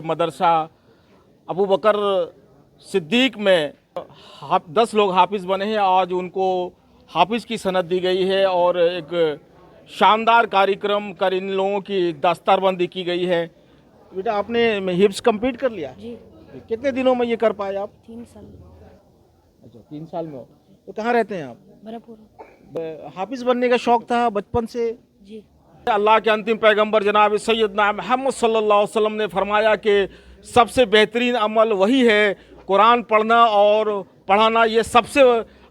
मदरसा अबू बकर सिद्दीक में 10 लोग हाफिज़ बने हैं। आज उनको हाफिज़ की सनद दी गई है और एक शानदार कार्यक्रम कर इन लोगों की दस्तारबंदी की गई है। बेटा आपने हिफ्ज़ कंप्लीट कर लिया? जी। कितने दिनों में ये कर पाए आप? 3 साल। अच्छा 3 साल में हो। तो कहाँ रहते हैं आप? बरापुर। हाफिज़ बनने का शौक़ था बचपन से? जी। अल्लाह के अंतिम पैगंबर जनाब सैयदना मोहम्मद सल्लल्लाहु अलैहि वसल्लम ने फरमाया कि सबसे बेहतरीन अमल वही है, कुरान पढ़ना और पढ़ाना, ये सबसे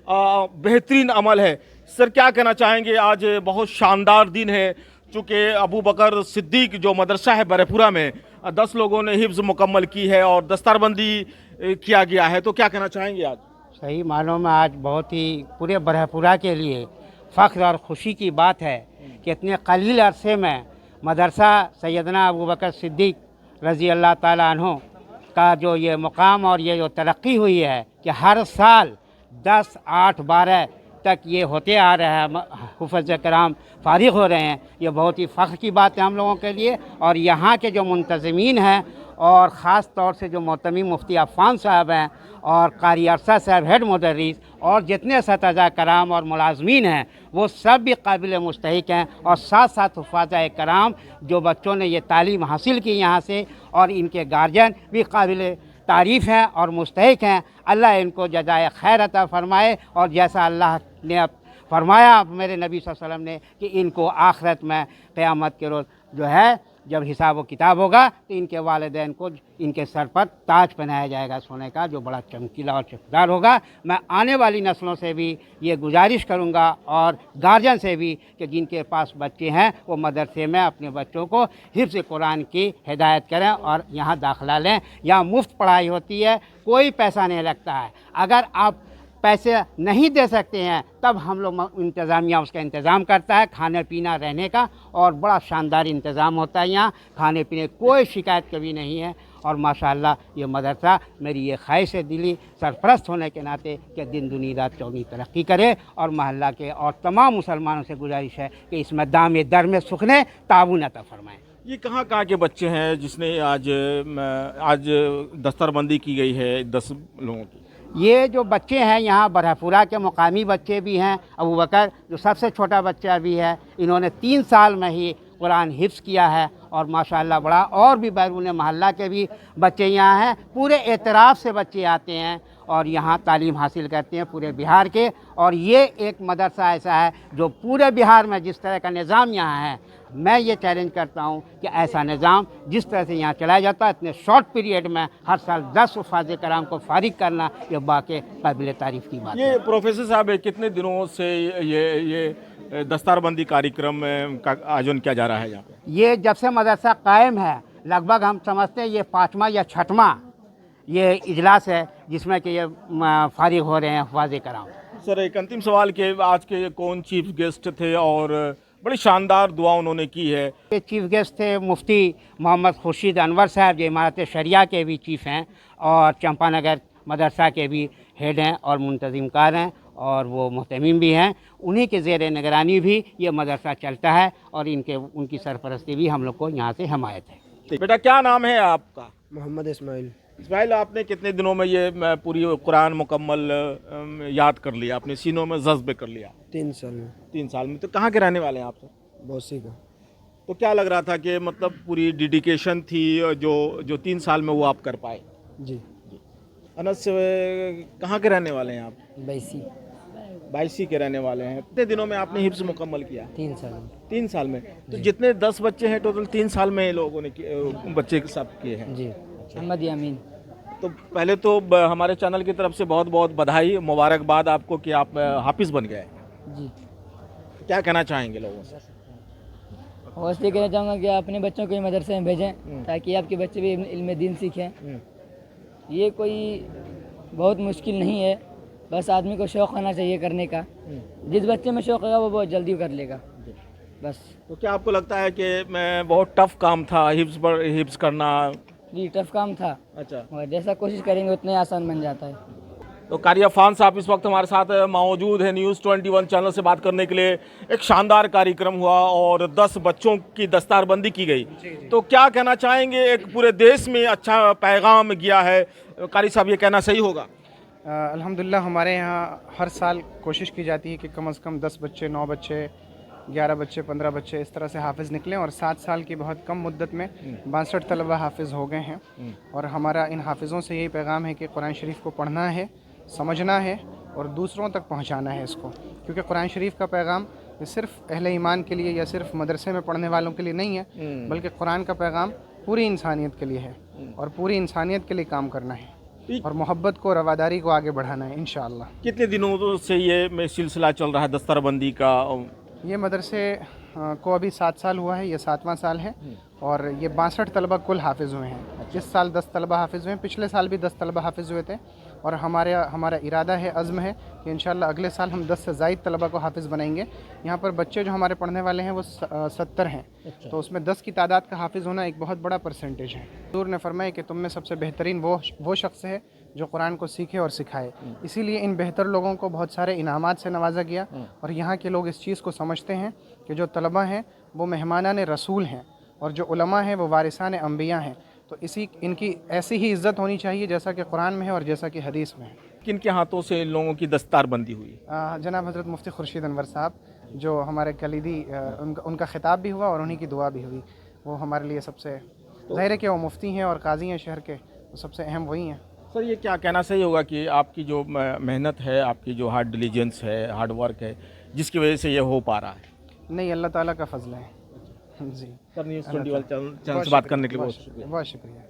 बेहतरीन अमल है। सर क्या कहना चाहेंगे? आज बहुत शानदार दिन है, चूँकि अबू बकर सिद्दीक जो मदरसा है बरेपुरा में 10 लोगों ने हिफ्ज़ मुकम्मल की है और दस्तारबंदी किया गया है, तो क्या कहना चाहेंगे आज? सही मानों में आज बहुत ही पूरे बरहपुरा के लिए फ़ख्र और ख़ुशी की बात है कि इतने कलील अरसे में मदरसा सैयदना अबू बकर सिद्दीक रज़ी अल्लाह ताला अन्हु का जो ये मुकाम और ये जो तरक्की हुई है कि हर साल 10, 8, 12 तक ये होते आ रहे हैं, हुफ़्ज़ कराम फ़ारिग़ हो रहे हैं। ये बहुत ही फ़ख्र की बात है हम लोगों के लिए। और यहाँ के जो मुंतज़मीन हैं और ख़ास तौर से जो मोहतमी मुफ्ती अफ़ान साहब हैं और कारी अरसा साहब हेड मुदर्रिस और जितने असतिज़ा कराम और मुलाज़मीन हैं वो सब भी काबिल मुस्तहिक़ हैं। और साथ साथ हुफ़्फ़ाज़ कराम जो बच्चों ने ये तालीम हासिल की यहाँ से, और इनके गार्जियन भी काबिल तारीफ़ हैं और मुस्तहिक़ हैं। अल्लाह इनको जज़ाए खैर अता फ़रमाए। और जैसा अल्लाह ने अब फरमाया मेरे नबी सल्लल्लाहु अलैहि वसल्लम ने कि इनको आखिरत में क़यामत के रोज़ जो है जब हिसाब व किताब होगा तो इनके वालिदैन को इनके सर पर ताज पहनाया जाएगा सोने का, जो बड़ा चमकीला और चमकदार होगा। मैं आने वाली नस्लों से भी ये गुजारिश करूँगा और गार्जियन से भी कि जिनके पास बच्चे हैं वो मदरसे में अपने बच्चों को हिफ्ज़ कुरान की हिदायत करें और यहाँ दाखिला लें। यहाँ मुफ्त पढ़ाई होती है, कोई पैसा नहीं लगता है। अगर आप पैसे नहीं दे सकते हैं तब हम लोग इंतज़ामिया उसका इंतज़ाम करता है, खाने पीना रहने का, और बड़ा शानदार इंतज़ाम होता है। यहाँ खाने पीने कोई शिकायत कभी नहीं है। और माशाअल्लाह ये मदरसा मेरी ये ख्वाहिश है दिली सरपरस्त होने के नाते कि दिन दुनी रात चौनी तरक्की करे। और महल्ला के और तमाम मुसलमानों से गुजारिश है कि इसमें दाम दर में सुखने ताउन अता फरमाएँ। ये कहाँ के बच्चे हैं जिसने आज दस्तारबंदी की गई है 10 लोगों की? ये जो बच्चे हैं यहाँ बरहपुरा के मुकामी बच्चे भी हैं। अबू बकर जो सबसे छोटा बच्चा भी है, इन्होंने 3 साल में ही कुरान हिफ्ज़ किया है। और माशाअल्लाह बड़ा, और भी बैरून महल्ला के भी बच्चे यहाँ हैं। पूरे एतराफ़ से बच्चे आते हैं और यहाँ तालीम हासिल करते हैं पूरे बिहार के। और ये एक मदरसा ऐसा है जो पूरे बिहार में जिस तरह का निज़ाम यहाँ है, मैं ये चैलेंज करता हूँ कि ऐसा निज़ाम जिस तरह से यहाँ चलाया जाता है इतने शॉर्ट पीरियड में हर साल 10 हुफ़्फ़ाज़ कराम को फ़ारिग करना, ये वाक़ई काबिल तारीफ़ की बात है। ये प्रोफेसर साहब कितने दिनों से ये दस्तारबंदी कार्यक्रम का आयोजन किया जा रहा है यहाँ पे? ये जब से मदरसा कायम है लगभग हम समझते हैं ये 5वां या 6वां ये इजलास है जिसमें कि ये फ़ारिग हो रहे हैं हुफ़्फ़ाज़ कराम। सर एक अंतिम सवाल के आज के कौन चीफ गेस्ट थे और बड़ी शानदार दुआ उन्होंने की है? ये चीफ़ गेस्ट थे मुफ्ती मोहम्मद खुर्शीद अनवर साहब, जो इमारत शरिया के भी चीफ़ हैं और चंपानगर मदरसा के भी हेड हैं और मुंतज़िम कार हैं और वो मोहतमीम भी हैं। उन्हीं के ज़ेर निगरानी भी ये मदरसा चलता है और उनकी सरपरस्ती भी हम लोग को यहाँ से हमायत है। बेटा क्या नाम है आपका? मोहम्मद इस्माइल। इस्माइल, आपने कितने दिनों में ये पूरी कुरान मुकम्मल याद कर लिया, अपने सीनों में जज्ब कर लिया? 3 साल में। 3 साल में। तो कहाँ के रहने वाले हैं आप सर? बौसी का। तो क्या लग रहा था कि मतलब पूरी डेडिकेशन थी जो 3 साल में वो आप कर पाए? जी। अनस कहाँ के रहने वाले हैं आप? बैसी। बाईसी के रहने वाले हैं। कितने दिनों में आपने हिफ्ज़ मुकम्मल किया? 3 साल में। 3 साल में। तो जितने 10 बच्चे हैं टोटल 3 साल में लोगों ने बच्चे सब किए हैं? जी। मोहम्मद यामीन। तो पहले तो हमारे चैनल की तरफ से बहुत बहुत बधाई, मुबारकबाद आपको कि आप हाफिज़ बन गए। जी। क्या कहना चाहेंगे लोगों से? और इसलिए कहना चाहूँगा कि आप अपने बच्चों को मदरसे में भेजें ताकि आपके बच्चे भी इल्म दीन सीखें। ये कोई बहुत मुश्किल नहीं है, बस आदमी को शौक़ होना चाहिए करने का। जिस बच्चे में शौक़ होगा वो बहुत जल्दी कर लेगा बस। तो क्या आपको लगता है कि मैं बहुत टफ़ काम था हिफ्ज़ करना? जी टफ़ काम था। अच्छा। और जैसा कोशिश करेंगे उतने आसान बन जाता है। तो कारी अफान साहब इस वक्त हमारे साथ मौजूद है न्यूज़ 21 चैनल से बात करने के लिए। एक शानदार कार्यक्रम हुआ और 10 बच्चों की दस्तारबंदी की गई, तो क्या कहना चाहेंगे? एक पूरे देश में अच्छा पैगाम गया है, कारी साहब ये कहना सही होगा? अल्हम्दुलिल्लाह हमारे यहाँ हर साल कोशिश की जाती है कि कम से कम 10 बच्चे, 9 बच्चे, 11 बच्चे, 15 बच्चे इस तरह से हाफिज़ निकलें, और 7 साल की बहुत कम मुद्दत में 62 तलबा हाफिज़ हो गए हैं। और हमारा इन हाफिज़ों से यही पैगाम है कि कुरान शरीफ को पढ़ना है, समझना है और दूसरों तक पहुंचाना है इसको, क्योंकि कुरान शरीफ का पैगाम ये सिर्फ़ अहले ईमान के लिए या सिर्फ मदरसे में पढ़ने वालों के लिए नहीं है, बल्कि कुरान का पैगाम पूरी इंसानियत के लिए है और पूरी इंसानियत के लिए काम करना है और मोहब्बत को, रवादारी को आगे बढ़ाना है इंशाअल्लाह। कितने दिनों से ये सिलसिला चल रहा है दस्तारबंदी का? ये मदरसे को अभी 7 साल हुआ है, ये 7वां साल है और ये 62 तलबा कुल हाफिज़ हुए हैं। इस साल 10 तलबा हाफिज़ हुए हैं, पिछले साल भी 10 तलबा हाफिज़ हुए थे और हमारा इरादा है, अज़्म है कि इंशाअल्लाह अगले साल हम 10 से ज़ायद तलबा को हाफिज़ बनाएंगे। यहाँ पर बच्चे जो हमारे पढ़ने वाले हैं वो 70 हैं, तो उसमें 10 की तादाद का हाफिज़ होना एक बहुत बड़ा परसेंटेज है। हुज़ूर ने फरमाया कि तुम में सबसे बेहतरीन वो शख्स है जो कुरान को सीखे और सिखाए। इसीलिए इन बेहतर लोगों को बहुत सारे इनामात से नवाजा गया और यहाँ के लोग इस चीज़ को समझते हैं कि जो तलबा हैं वो मेहमानान रसूल हैं और जो उलमा हैं वो वारिसान अंबिया हैं। तो इनकी ऐसी ही इज़्ज़त होनी चाहिए जैसा कि कुरान में है और जैसा कि हदीस में है। किन के हाथों से इन लोगों की दस्तारबंदी हुई? जनाब हज़रत मुफ्ती खुर्शीद अनवर साहब जो हमारे कलीदी, उनका ख़िताब भी हुआ और उन्हीं की दुआ भी हुई। वो हमारे लिए सबसे ज़ाहिर है कि वो मुफ्ती हैं और काजी हैं शहर के, तो सबसे अहम वही हैं। सर ये क्या कहना सही होगा कि आपकी जो मेहनत है, आपकी जो हार्ड डिलीजेंस है, हार्ड वर्क है, जिसकी वजह से ये हो पा रहा है? नहीं, अल्लाह ताला का फज़ल है जी। सर न्यूज़ 21 चैनल से बात करने के लिए बहुत शुक्रिया। बहुत शुक्रिया।